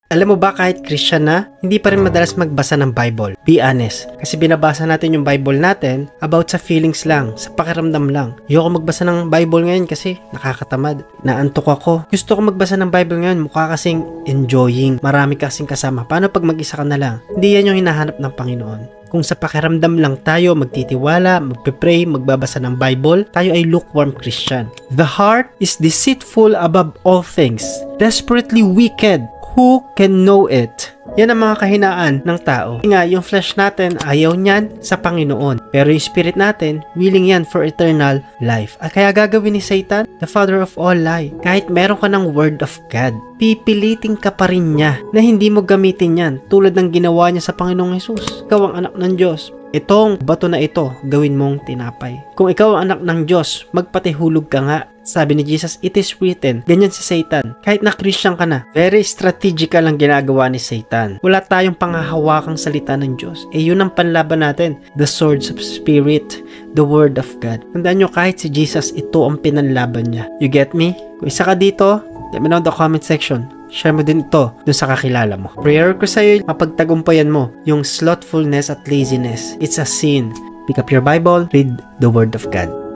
Alam mo ba kahit Christian na, hindi pa rin madalas magbasa ng Bible. Be honest. Kasi binabasa natin yung Bible natin about sa feelings lang, sa pakiramdam lang. Ayoko magbasa ng Bible ngayon kasi nakakatamad. Naantok ako. Gusto ko magbasa ng Bible ngayon, mukha kasing enjoying. Marami kasing kasama. Paano pag mag-isa ka na lang? Hindi yan yung hinahanap ng Panginoon. Kung sa pakiramdam lang tayo magtitiwala, magpe-pray, magbabasa ng Bible, tayo ay lukewarm Christian. The heart is deceitful above all things, desperately wicked. Who can know it? Yan ang mga kahinaan ng tao. Nga, yung flesh natin ayaw niyan sa Panginoon. Pero yung spirit natin, willing yan for eternal life. At kaya gagawin ni Satan, the father of all lie. Kahit meron ka ng word of God, pipilitin ka pa rin niya na hindi mo gamitin yan tulad ng ginawa niya sa Panginoong Jesus. Ikaw ang anak ng Diyos. Itong bato na ito, gawin mong tinapay. Kung ikaw ang anak ng Diyos, magpatihulog ka nga. Sabi ni Jesus, it is written. Ganyan si Satan. Kahit na Christian ka na, very strategical ang ginagawa ni Satan. Wala tayong pangahawakang salita ng Diyos. Yun ang panlaban natin. The swords of spirit, the word of God. Tandaan nyo, kahit si Jesus, ito ang pinanlaban niya. You get me? Kung isa ka dito, let me know in the comment section. Share mo din ito dun sa kakilala mo. Prayer ko sa'yo, mapagtagumpayan mo yung slothfulness at laziness. It's a sin. Pick up your Bible, read the Word of God.